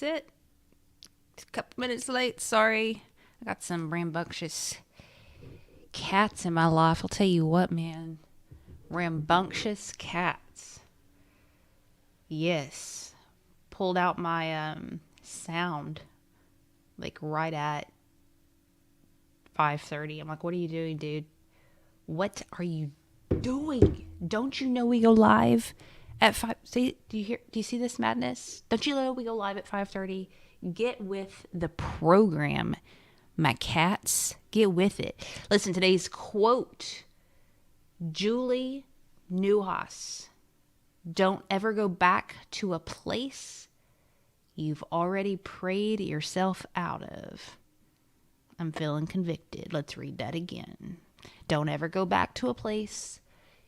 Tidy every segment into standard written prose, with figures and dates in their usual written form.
That's it. A couple minutes late. Sorry. I got some rambunctious cats in my life. I'll tell you what, man. Rambunctious cats. Yes. Pulled out my sound like right at 5:30. I'm like, what are you doing, dude? What are you doing? Don't you know we go live at 5? See, do you see this madness? Don't you know we go live at 5:30? Get with the program, my cats. Get with it. Listen, today's quote, Julie Newhouse. Don't ever go back to a place you've already prayed yourself out of. I'm feeling convicted. Let's read that again. Don't ever go back to a place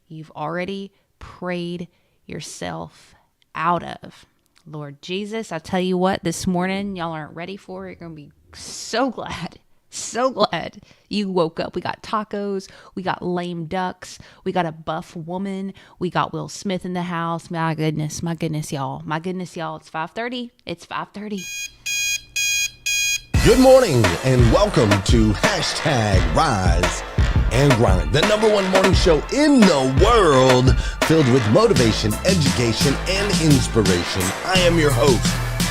you've already prayed yourself out of. Lord Jesus, I tell you what, this morning, y'all aren't ready for it. You're going to be so glad you woke up. We got tacos. We got lame ducks. We got a buff woman. We got Will Smith in the house. My goodness, y'all. It's 5:30. It's 5:30. Good morning and welcome to #Rise and Grind, the #1 morning show in the world filled with motivation, education, and inspiration. I am your host,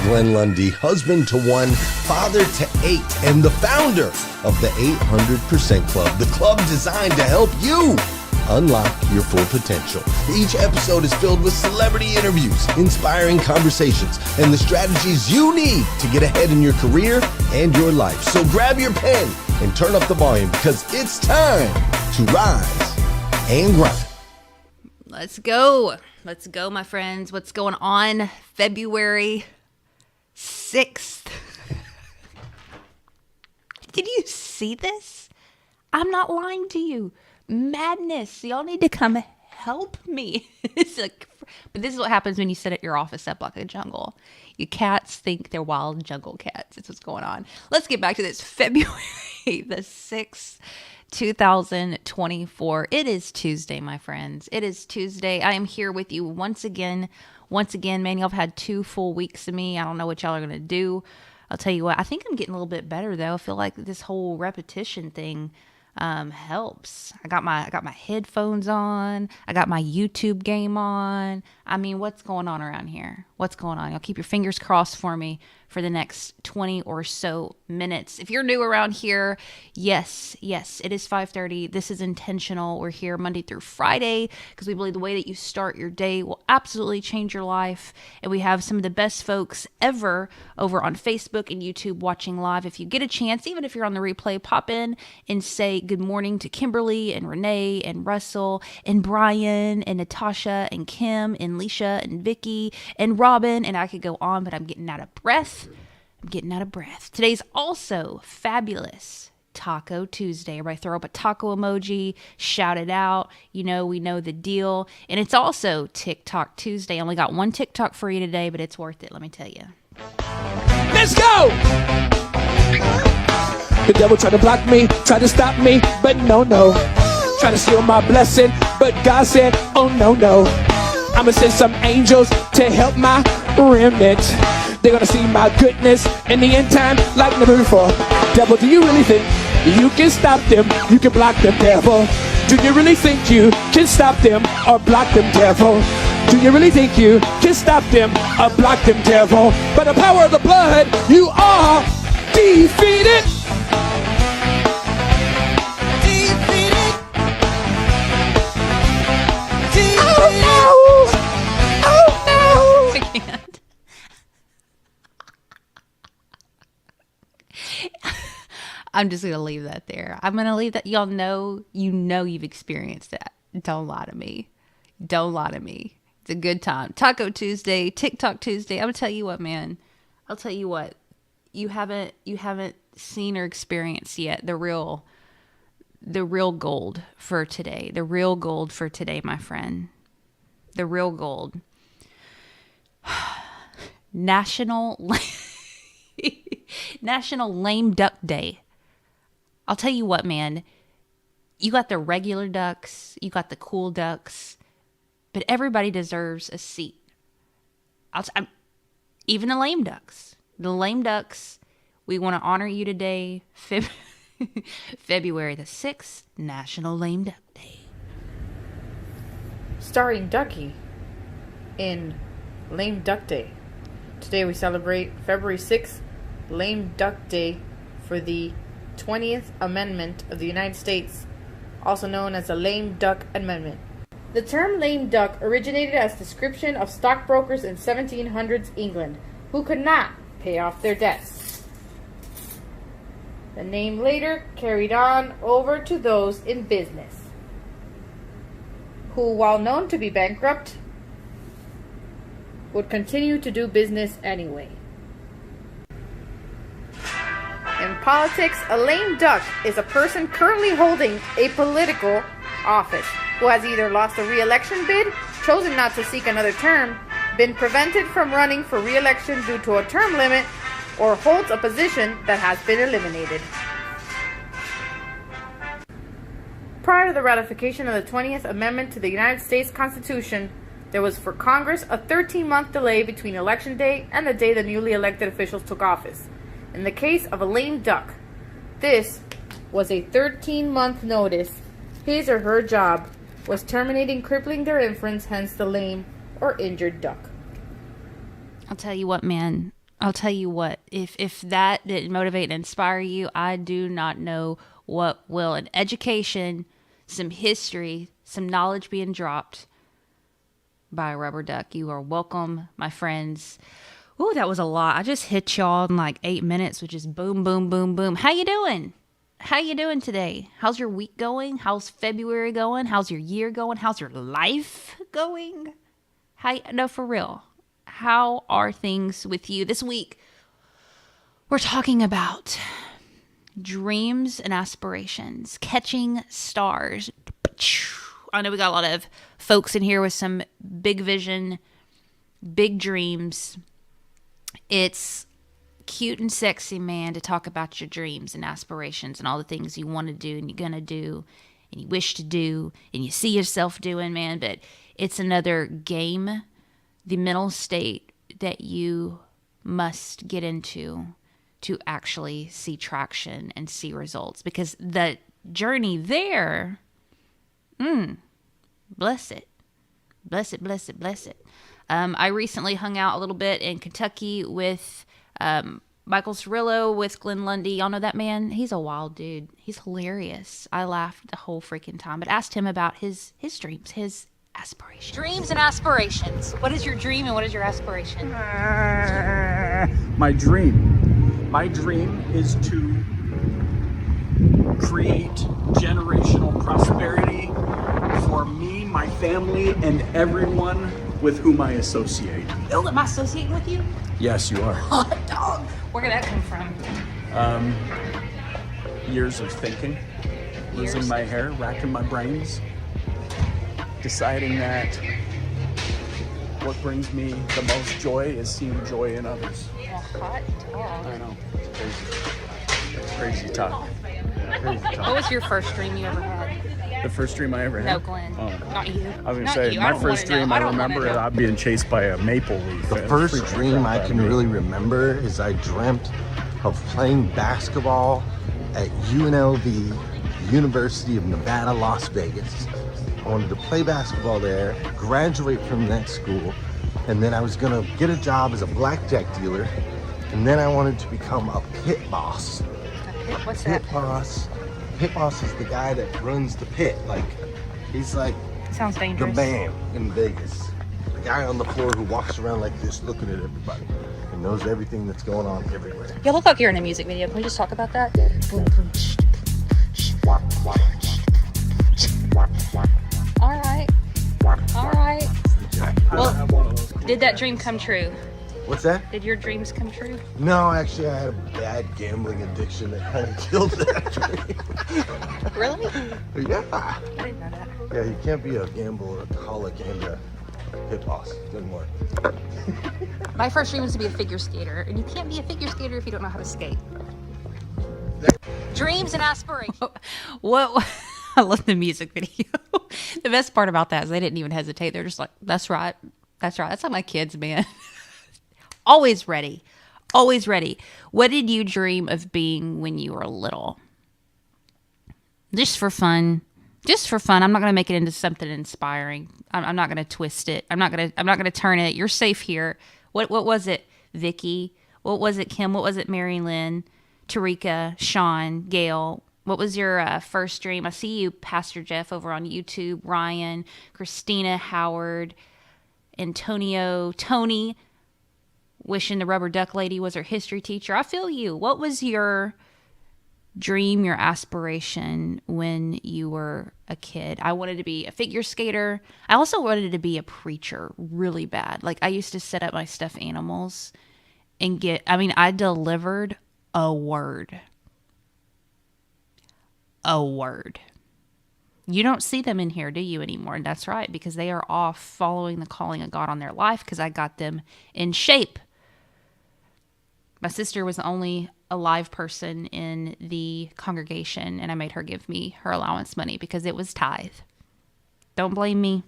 Glenn Lundy, husband to 1, father to 8, and the founder of the 800% Club, the club designed to help you unlock your full potential. Each episode is filled with celebrity interviews, inspiring conversations, and the strategies you need to get ahead in your career and your life. So grab your pen and turn up the volume because it's time to rise and grind. Let's go, my friends. What's going on? February 6th. Did you see this? I'm not lying to you. Madness. Y'all need to come help me. It's like, but this is what happens when you set your office up like a jungle. Your cats think they're wild jungle cats. That's what's going on. Let's get back to this. February the 6th, 2024. It is Tuesday, my friends. It is Tuesday. I am here with you once again, man. Y'all have had 2 full weeks of me. I don't know what y'all are going to do. I'll tell you what, I think I'm getting a little bit better though. I feel like this whole repetition thing helps. I got my headphones on. I got my YouTube game on. I mean, what's going on around here? What's going on? Y'all keep your fingers crossed for me for the next 20 or so minutes. If you're new around here, yes, it is 5:30. This is intentional. We're here Monday through Friday because we believe the way that you start your day will absolutely change your life. And we have some of the best folks ever over on Facebook and YouTube watching live. If you get a chance, even if you're on the replay, pop in and say good morning to Kimberly and Renee and Russell and Brian and Natasha and Kim and Leisha and Vicky and Robin. And I could go on, but I'm getting out of breath. Today's also fabulous Taco Tuesday. Everybody throw up a taco emoji, shout it out. You know, we know the deal. And it's also TikTok Tuesday. I only got one TikTok for you today, but it's worth it, let me tell you. Let's go! The devil tried to block me, tried to stop me, but no. Trying to steal my blessing, but God said, oh no. I'ma send some angels to help my remnant. They're gonna see my goodness in the end time like never before. Devil, do you really think you can stop them? You can block them, devil. Do you really think you can stop them or block them, devil? Do you really think you can stop them or block them, devil? By the power of the blood, you are defeated. I can't. I'm just going to leave that there. I'm going to leave that. Y'all know, you've experienced that. Don't lie to me. It's a good time. Taco Tuesday, TikTok Tuesday. I'm going to tell you what, man. I'll tell you what. You haven't seen or experienced yet the real gold for today. The real gold for today, my friend. The real gold. National Lame Duck Day. I'll tell you what, man. You got the regular ducks, you got the cool ducks, but everybody deserves a seat. Even the lame ducks. The lame ducks. We want to honor you today, February the 6th, National Lame Duck Day. Starring Ducky in Lame Duck Day. Today we celebrate February 6th, Lame Duck Day, for the 20th Amendment of the United States, also known as the Lame Duck Amendment. The term lame duck originated as a description of stockbrokers in 1700s England who could not pay off their debts. The name later carried on over to those in business, who, while known to be bankrupt, would continue to do business anyway. In politics, a lame duck is a person currently holding a political office who has either lost a re-election bid, chosen not to seek another term, been prevented from running for re-election due to a term limit, or holds a position that has been eliminated. Prior to the ratification of the 20th Amendment to the United States Constitution, there was for Congress a 13-month delay between Election Day and the day the newly elected officials took office. In the case of a lame duck, this was a 13-month notice. His or her job was terminating, crippling their inference, hence the lame or injured duck. I'll tell you what, man. I'll tell you what. If that didn't motivate and inspire you, I do not know what will. An education, some history, some knowledge being dropped by a rubber duck. You are welcome, my friends. Ooh, that was a lot. I just hit y'all in like 8 minutes, which is boom, boom, boom, boom. How you doing? How you doing today? How's your week going? How's February going? How's your year going? How's your life going? No, for real. How are things with you this week? We're talking about dreams and aspirations, catching stars. I know we got a lot of folks in here with some big vision, big dreams. It's cute and sexy, man, to talk about your dreams and aspirations and all the things you want to do and you're going to do and you wish to do and you see yourself doing, man. But it's another game, the mental state that you must get into to actually see traction and see results. Because the journey there, bless it. Bless it, bless it, bless it. I recently hung out a little bit in Kentucky with Michael Cirillo, with Glenn Lundy. Y'all know that man? He's a wild dude. He's hilarious. I laughed the whole freaking time. But asked him about his dreams, his aspirations. Dreams and aspirations. What is your dream and what is your aspiration? My dream is to create generational prosperity for me, my family, and everyone with whom I associate. Oh, am I associating with you? Yes, you are. Hot dog. Where did that come from? Years of thinking, losing my hair, racking my brains, deciding that what brings me the most joy is seeing joy in others. A hot dog. I know. It's crazy talk. What was your first dream you ever had? The first dream I ever had? No, Glenn. Oh. Not you. I was Not gonna say, you. my don't first wanna dream know. I don't wanna remember is know. I'm being chased by a maple leaf. The first dream I can really remember is I dreamt of playing basketball at UNLV, University of Nevada, Las Vegas. I wanted to play basketball there, graduate from that school, and then I was gonna get a job as a blackjack dealer, and then I wanted to become a pit boss. What's Pit that? boss. Pit boss is the guy that runs the pit. Like, he's like Sounds the dangerous. man in Vegas. The guy on the floor who walks around like this looking at everybody and knows everything that's going on everywhere. You look like you're in a music video. Can we just talk about that? All right. All right. Well, did that dream come true? What's that? Did your dreams come true? No, actually, I had a bad gambling addiction that kind of killed that dream. Really? Yeah. I didn't know that. Yeah, you can't be a gambler-aholic and a pit boss. It doesn't work. My first dream was to be a figure skater, and you can't be a figure skater if you don't know how to skate. Dreams and aspirations. What? I love the music video. The best part about that is they didn't even hesitate. They're just like, that's right. That's right. That's like my kids, man. Always ready. Always ready. What did you dream of being when you were little? Just for fun. Just for fun. I'm not going to make it into something inspiring. I'm not going to twist it. I'm not going to turn it. You're safe here. What was it, Vicky? What was it, Kim? What was it, Mary Lynn, Tarika, Sean, Gail? What was your first dream? I see you, Pastor Jeff, over on YouTube. Ryan, Christina, Howard, Antonio, Tony, wishing the rubber duck lady was her history teacher. I feel you. What was your dream, your aspiration when you were a kid? I wanted to be a figure skater. I also wanted to be a preacher really bad. Like, I used to set up my stuffed animals and I delivered a word. A word. You don't see them in here, do you, anymore? And that's right, because they are off following the calling of God on their life, because I got them in shape. My sister was the only alive person in the congregation, and I made her give me her allowance money because it was tithe. Don't blame me.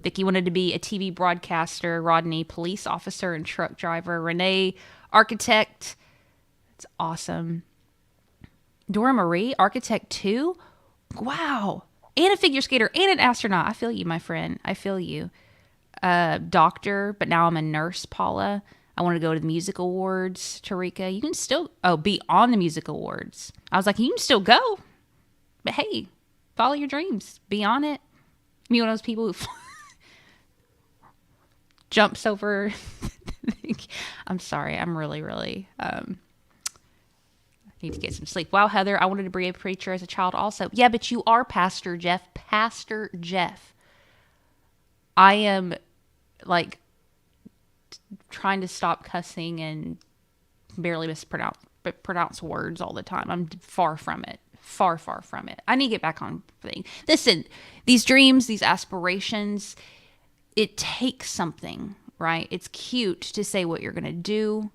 Vicky wanted to be a TV broadcaster. Rodney, police officer and truck driver. Renee, architect. It's awesome. Dora Marie, architect too? Wow. And a figure skater and an astronaut. I feel you, my friend. I feel you. Doctor, but now I'm a nurse, Paula. I want to go to the music awards, Tarika. You can still, be on the music awards. I was like, you can still go. But hey, follow your dreams. Be on it. Me one of those people who jumps over. I'm sorry. I'm really, need to get some sleep. Wow, Heather, I wanted to be a preacher as a child also. Yeah, but you are Pastor Jeff. Pastor Jeff. I am like trying to stop cussing and barely pronounce words all the time. I'm far from it. Far from it. I need to get back on thing. Listen, these dreams, these aspirations, it takes something, right? It's cute to say what you're going to do.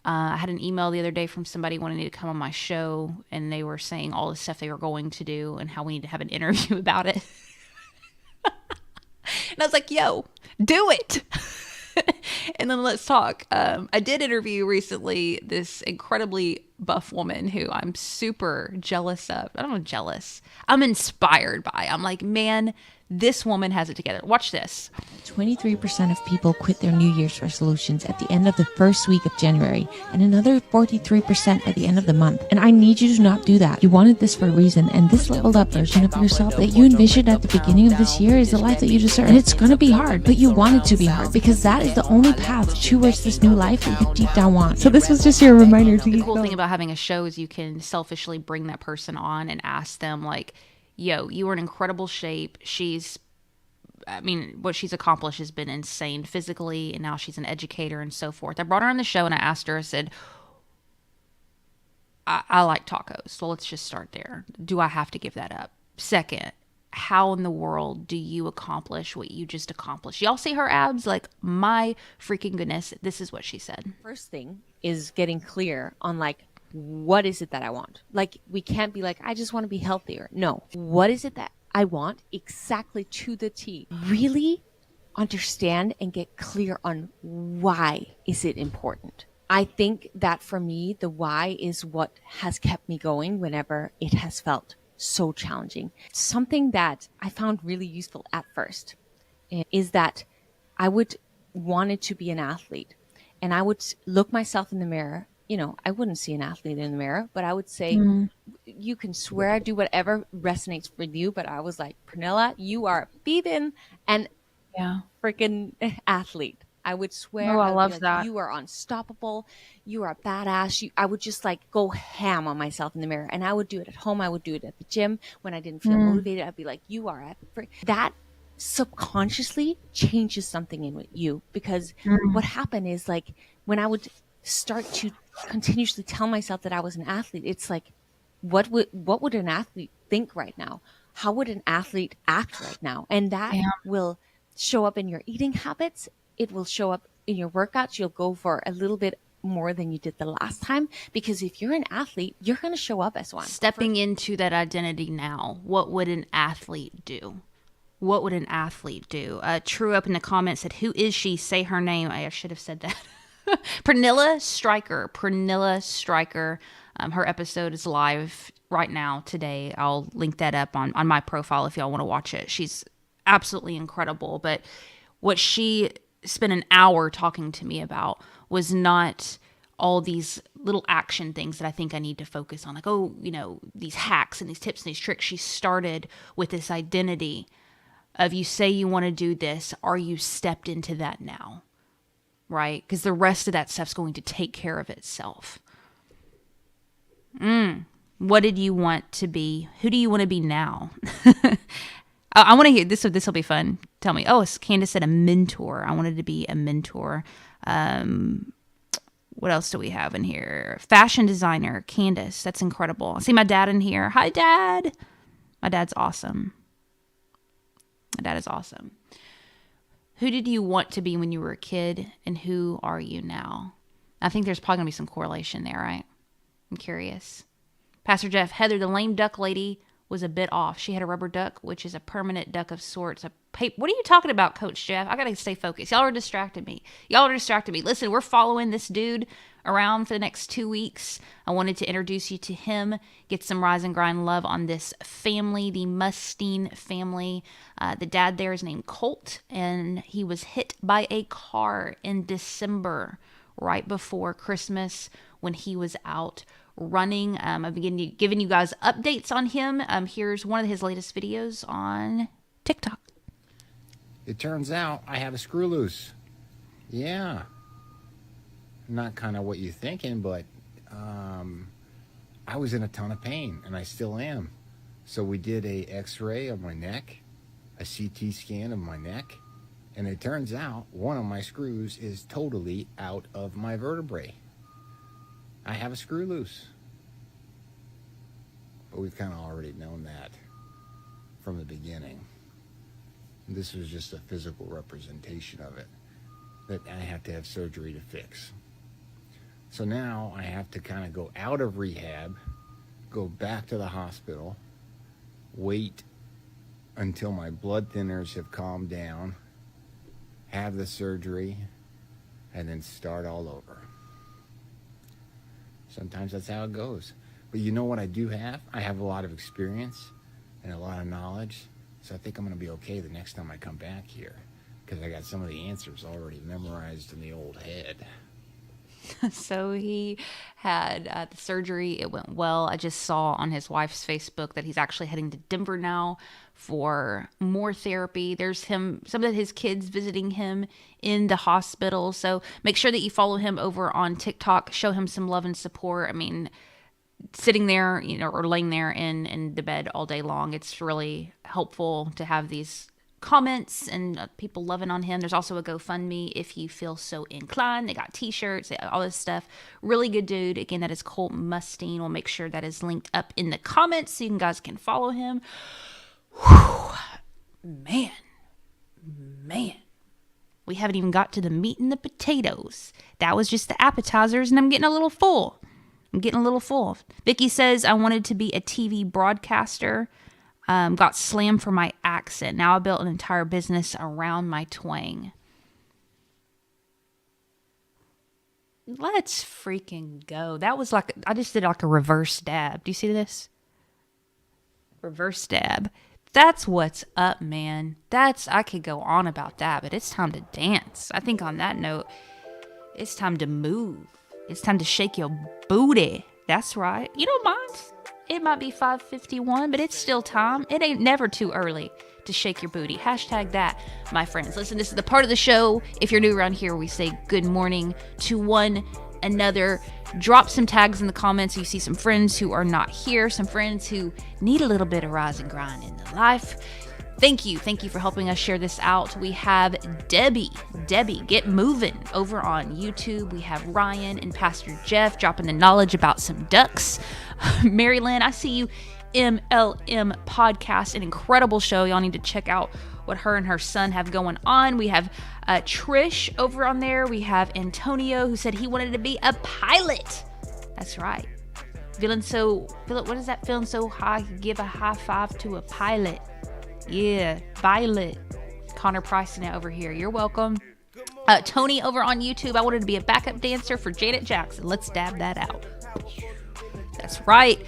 I had an email the other day from somebody wanting to come on my show, and they were saying all the stuff they were going to do and how we need to have an interview about it. And I was like, yo, do it. And then let's talk. I did interview recently this incredibly buff woman who I'm super jealous of. I don't know, jealous. I'm inspired by. I'm like, man, this woman has it together. Watch this. 23% of people quit their New Year's resolutions at the end of the first week of January, and another 43% by the end of the month. And I need you to not do that. You wanted this for a reason, and this leveled up version of yourself that you envisioned at the beginning of this year is the life that you deserve. And it's going to be hard, but you want it to be hard because that is the only path towards this new life that you deep down want. So this was just your reminder to The cool thing about having a show is you can selfishly bring that person on and ask them like, yo, you were in incredible shape. What she's accomplished has been insane physically, and now she's an educator and so forth. I brought her on the show and I asked her, I said, I like tacos, so let's just start there. Do I have to give that up? Second, how in the world do you accomplish what you just accomplished? Y'all see her abs? Like, my freaking goodness, this is what she said. First thing is getting clear on like, what is it that I want? Like, we can't be like, I just want to be healthier. No. What is it that I want exactly to the T? Really understand and get clear on why is it important. I think that for me, the why is what has kept me going whenever it has felt so challenging. Something that I found really useful at first is that I would wanted to be an athlete, and I would look myself in the mirror. You know, I wouldn't see an athlete in the mirror, but I would say, you can swear, do whatever resonates for you. But I was like, Pernilla, you are beaten and freaking athlete. I would swear. Oh, I love that. You are unstoppable. You are a badass. I would just like go ham on myself in the mirror, and I would do it at home. I would do it at the gym when I didn't feel motivated. I'd be like, you are that subconsciously changes something in you, because what happened is like when I would start to continuously tell myself that I was an athlete, it's like, what would an athlete think right now? How would an athlete act right now? And that will show up in your eating habits. It will show up in your workouts. You'll go for a little bit more than you did the last time, because if you're an athlete, you're going to show up as one. Stepping into that identity now, what would an athlete do? What would an athlete do? True up in the comments said, who is she? Say her name. I should have said that. Pernilla Stryker. Her episode is live right now today. I'll link that up on my profile if y'all want to watch it. She's absolutely incredible. But what she spent an hour talking to me about was not all these little action things that I think I need to focus on. Like, oh, these hacks and these tips and these tricks. She started with this identity of, you say you want to do this. Are you stepped into that now? Right? Because the rest of that stuff's going to take care of itself. What did you want to be? Who do you want to be now? I want to hear this. This will be fun. Tell me. Oh, Candace said a mentor. I wanted to be a mentor. What else do we have in here? Fashion designer, Candace. That's incredible. I see my dad in here. Hi, Dad. My dad's awesome. My dad is awesome. Who did you want to be when you were a kid, and who are you now? I think there's probably going to be some correlation there, right? I'm curious. Pastor Jeff, Heather, the lame duck lady, was a bit off. She had a rubber duck, which is a permanent duck of sorts. What are you talking about, Coach Jeff? I got to stay focused. Y'all are distracting me. Listen, we're following this dude around for the next 2 weeks. I wanted to introduce you to him, get some Rise and Grind love on this family, the Mustine family. The dad there is named Colt, and he was hit by a car in December, right before Christmas, when he was out running. I've been giving you guys updates on him. Here's one of his latest videos on TikTok. It turns out I have a screw loose. Yeah. Not kind of what you're thinking, but I was in a ton of pain, and I still am. So we did a x-ray of my neck, a CT scan of my neck, and it turns out one of my screws is totally out of my vertebrae. I have a screw loose. But we've kind of already known that from the beginning. This was just a physical representation of it that I have to have surgery to fix. So now I have to kind of go out of rehab, go back to the hospital, wait until my blood thinners have calmed down, have the surgery, and then start all over. Sometimes that's how it goes. But you know what I do have? I have a lot of experience and a lot of knowledge. So I think I'm going to be okay the next time I come back here, because I got some of the answers already memorized in the old head. So he had the surgery. It went well. I just saw on his wife's Facebook that he's actually heading to Denver now for more therapy. There's some of his kids visiting him in the hospital. So make sure that you follow him over on TikTok. Show him some love and support. I mean, sitting there, or laying there in the bed all day long, it's really helpful to have these comments and people loving on him. There's also a GoFundMe if you feel so inclined. They got t-shirts, all this stuff. Really good dude. Again, that is Colt Mustine. We'll make sure that is linked up in the comments so you guys can follow him. Whew. Man. We haven't even got to the meat and the potatoes. That was just the appetizers, and I'm getting a little full. Vicky says, I wanted to be a TV broadcaster. Got slammed for my accent. Now I built an entire business around my twang. Let's freaking go. That was like, I just did like a reverse dab. Do you see this? Reverse dab. That's what's up, man. I could go on about that, but it's time to dance. I think on that note, it's time to move. It's time to shake your booty. That's right. You don't mind? It might be 5:51, but it's still time. It ain't never too early to shake your booty. Hashtag that, my friends. Listen, this is the part of the show, if you're new around here, we say good morning to one another. Drop some tags in the comments so you see some friends who are not here, some friends who need a little bit of rise and grind in their life. Thank you for helping us share this out. We have Debbie, get moving over on YouTube. We have Ryan and Pastor Jeff dropping the knowledge about some ducks. Mary Lynn, I see you. MLM Podcast, an incredible show. Y'all need to check out what her and her son have going on. We have Trish over on there. We have Antonio, who said he wanted to be a pilot. That's right. Feeling so high, give a high five to a pilot. Yeah, Violet. Connor Price now over here. You're welcome. Tony over on YouTube, I wanted to be a backup dancer for Janet Jackson. Let's dab that out. That's right.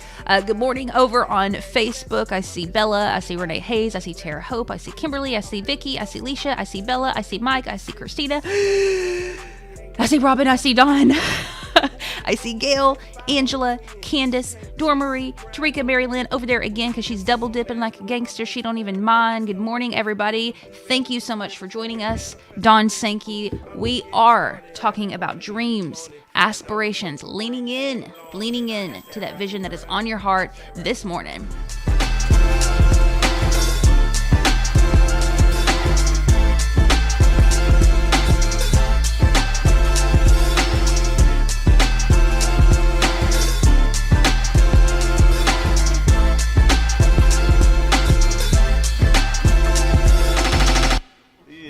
Good morning over on Facebook. I see Bella. I see Renee Hayes. I see Tara Hope. I see Kimberly. I see Vicky. I see Leisha. I see Bella. I see Mike. I see Christina. I see Robin. I see Dawn. I see Gail, Angela, Candace, Dora Marie, Tarika, Mary Lynn over there again because she's double dipping like a gangster. She don't even mind. Good morning, everybody. Thank you so much for joining us. Dawn Sankey, we are talking about dreams, aspirations, leaning in to that vision that is on your heart this morning.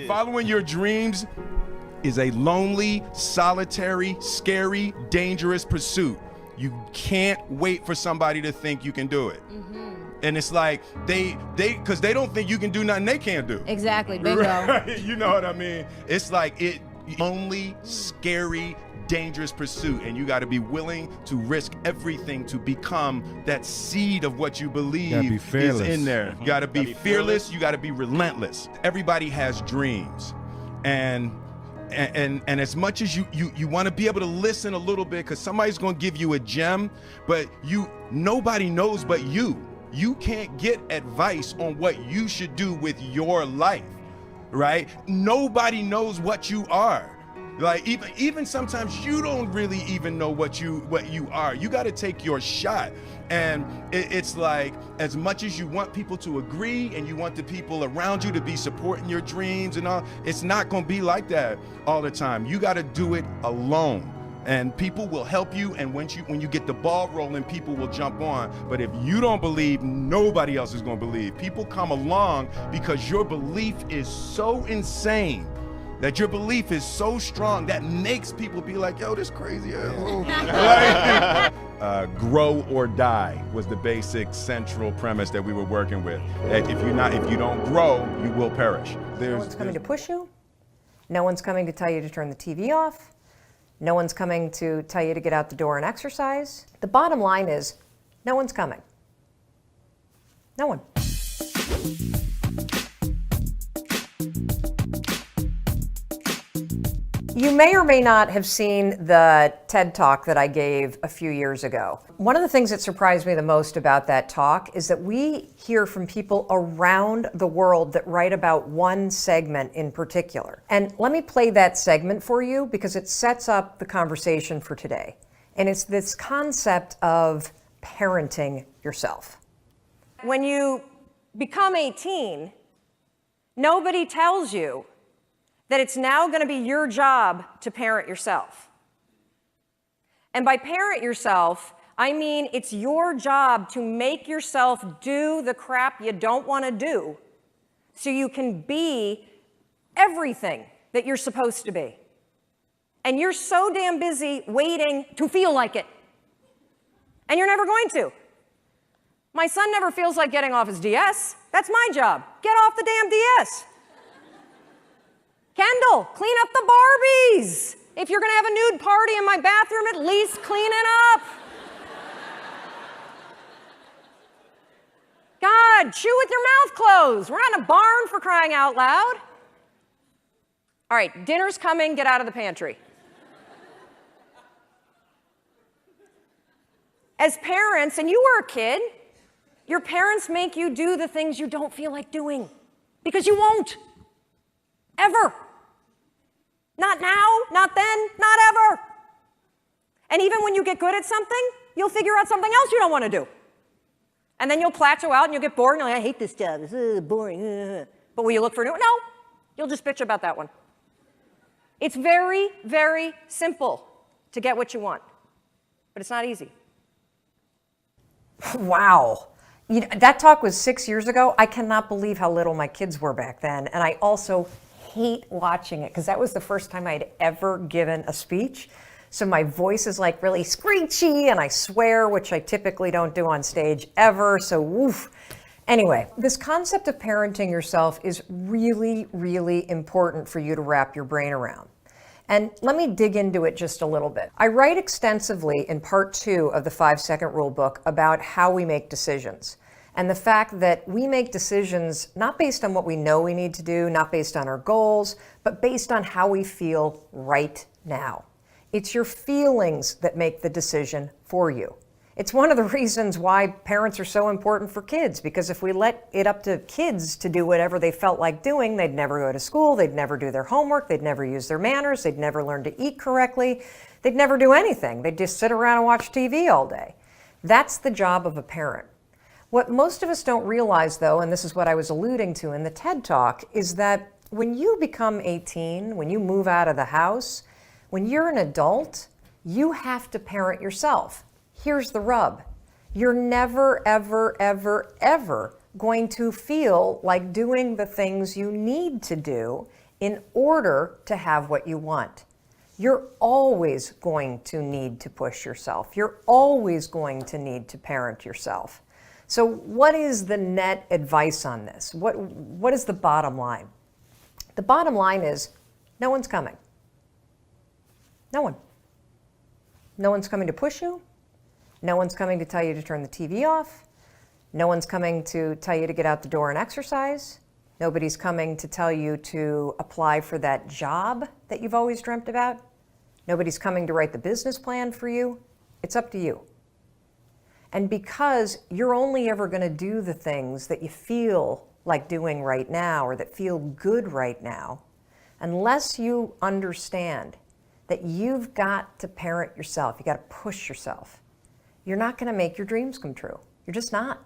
Following your dreams is a lonely, solitary, scary, dangerous pursuit. You can't wait for somebody to think you can do it. Mm-hmm. And it's like because they don't think you can do nothing they can't do. Exactly, bingo. Right? You know what I mean? It's like lonely, scary, dangerous pursuit, and you got to be willing to risk everything to become that seed of what you believe is in there. You got to be fearless. You got to be relentless. Everybody has dreams, and as much as you want to be able to listen a little bit, because somebody's going to give you a gem, but nobody knows but you. You can't get advice on what you should do with your life, right? Nobody knows what you are. Like even sometimes you don't really even know what you are. You got to take your shot. And it's like, as much as you want people to agree and you want the people around you to be supporting your dreams and all, it's not going to be like that all the time. You got to do it alone. And people will help you, and when you get the ball rolling, people will jump on. But if you don't believe, nobody else is going to believe. People come along because your belief is so insane, that your belief is so strong that makes people be like, yo, this crazy ass. Grow or die was the basic central premise that we were working with. That if you don't grow, you will perish. No one's coming to push you. No one's coming to tell you to turn the TV off. No one's coming to tell you to get out the door and exercise. The bottom line is, no one's coming. No one. You may or may not have seen the TED Talk that I gave a few years ago. One of the things that surprised me the most about that talk is that we hear from people around the world that write about one segment in particular. And let me play that segment for you because it sets up the conversation for today. And it's this concept of parenting yourself. When you become 18, nobody tells you that it's now going to be your job to parent yourself. And by parent yourself, I mean it's your job to make yourself do the crap you don't want to do so you can be everything that you're supposed to be. And you're so damn busy waiting to feel like it. And you're never going to. My son never feels like getting off his DS. That's my job. Get off the damn DS. Kendall, clean up the Barbies. If you're gonna have a nude party in my bathroom, at least clean it up. God, chew with your mouth closed. We're not in a barn, for crying out loud. All right, dinner's coming, get out of the pantry. As parents, and you were a kid, your parents make you do the things you don't feel like doing because you won't. Ever. Not now, not then, not ever. And even when you get good at something, you'll figure out something else you don't want to do. And then you'll plateau out and you'll get bored and you're like, I hate this job, it's boring. But will you look for a new one? No, you'll just bitch about that one. It's very, very simple to get what you want, but it's not easy. Wow. You know, that talk was 6 years ago. I cannot believe how little my kids were back then. And I also hate watching it because that was the first time I'd ever given a speech. So my voice is like really screechy and I swear, which I typically don't do on stage ever. So woof. Anyway, this concept of parenting yourself is really, really important for you to wrap your brain around. And let me dig into it just a little bit. I write extensively in part 2 of the 5-Second Rule book about how we make decisions. And the fact that we make decisions not based on what we know we need to do, not based on our goals, but based on how we feel right now. It's your feelings that make the decision for you. It's one of the reasons why parents are so important for kids, because if we let it up to kids to do whatever they felt like doing, they'd never go to school, they'd never do their homework, they'd never use their manners, they'd never learn to eat correctly, they'd never do anything. They'd just sit around and watch TV all day. That's the job of a parent. What most of us don't realize, though, and this is what I was alluding to in the TED Talk, is that when you become 18, when you move out of the house, when you're an adult, you have to parent yourself. Here's the rub. You're never, ever, ever, ever going to feel like doing the things you need to do in order to have what you want. You're always going to need to push yourself. You're always going to need to parent yourself. So what is the net advice on this? What is the bottom line? The bottom line is no one's coming. No one. No one's coming to push you. No one's coming to tell you to turn the TV off. No one's coming to tell you to get out the door and exercise. Nobody's coming to tell you to apply for that job that you've always dreamt about. Nobody's coming to write the business plan for you. It's up to you. And because you're only ever going to do the things that you feel like doing right now or that feel good right now, unless you understand that you've got to parent yourself, you got to push yourself, you're not going to make your dreams come true. You're just not.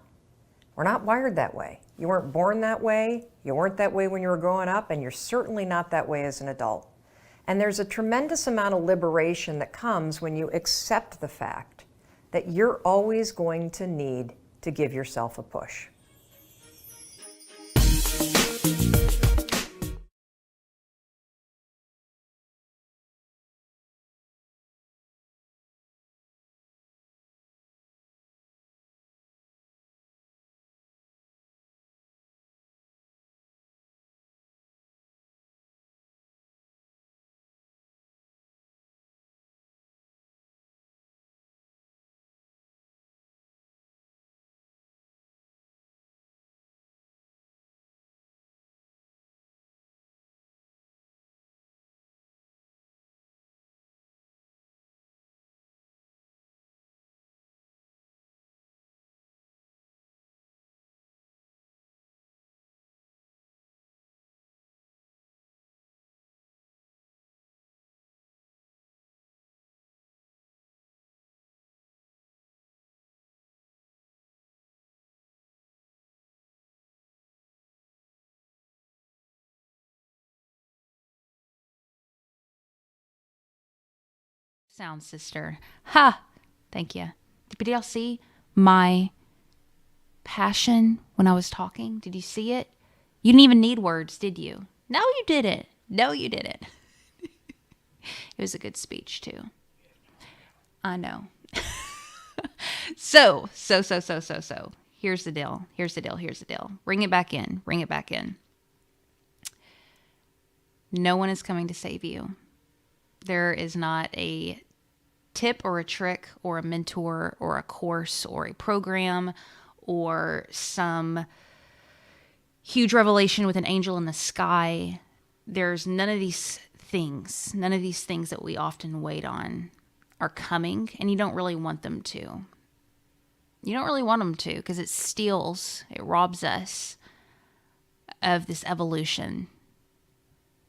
We're not wired that way. You weren't born that way. You weren't that way when you were growing up, and you're certainly not that way as an adult. And there's a tremendous amount of liberation that comes when you accept the fact that you're always going to need to give yourself a push. Sound sister. Ha! Thank you. Did y'all see my passion when I was talking? Did you see it? You didn't even need words, did you? No, you didn't. No, you didn't. It was a good speech, too. I know. So. Here's the deal. Bring it back in. No one is coming to save you. There is not a tip or a trick or a mentor or a course or a program or some huge revelation with an angel in the sky. There's none of these things. None of these things that we often wait on are coming, and you don't really want them to. You don't really want them to, because it robs us of this evolution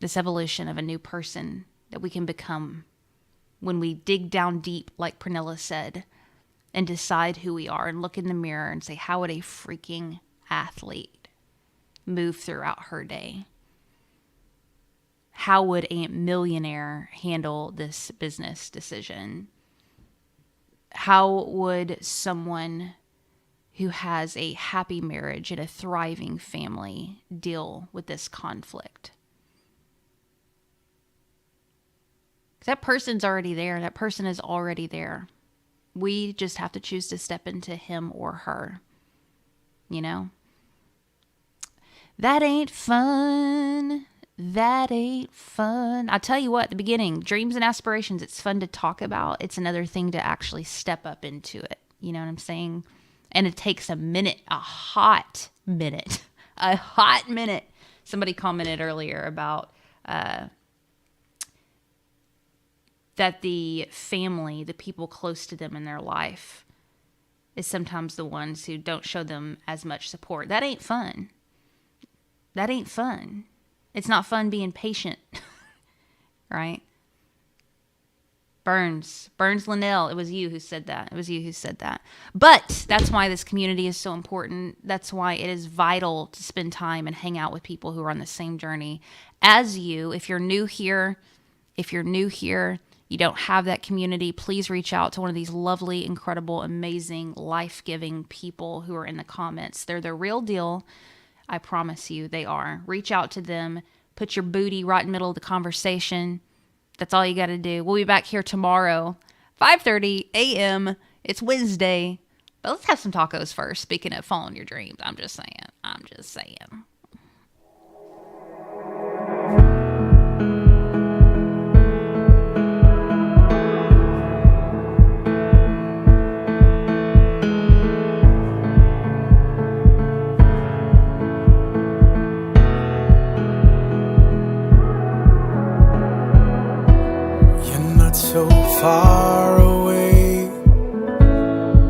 of a new person that we can become when we dig down deep, like Pernilla said, and decide who we are and look in the mirror and say, how would a freaking athlete move throughout her day? How would a millionaire handle this business decision? How would someone who has a happy marriage and a thriving family deal with this conflict? That person's already there. That person is already there. We just have to choose to step into him or her. You know? That ain't fun. That ain't fun. I tell you what, at the beginning, dreams and aspirations, it's fun to talk about. It's another thing to actually step up into it. You know what I'm saying? And it takes a minute, a hot minute. Somebody commented earlier about that the family, the people close to them in their life, is sometimes the ones who don't show them as much support. That ain't fun. That ain't fun. It's not fun being patient, right? Burns Linnell, it was you who said that. But that's why this community is so important. That's why it is vital to spend time and hang out with people who are on the same journey as you. If you're new here, you don't have that community, please reach out to one of these lovely, incredible, amazing, life-giving people who are in the comments. They're the real deal. I promise you they are. Reach out to them. Put your booty right in the middle of the conversation. That's all you got to do. We'll be back here tomorrow, 5:30 a.m. It's Wednesday. But let's have some tacos first. Speaking of following your dreams, I'm just saying. So far away,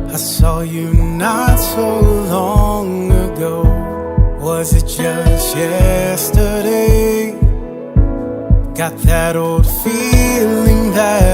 I saw you not so long ago. Was it just yesterday? Got that old feeling that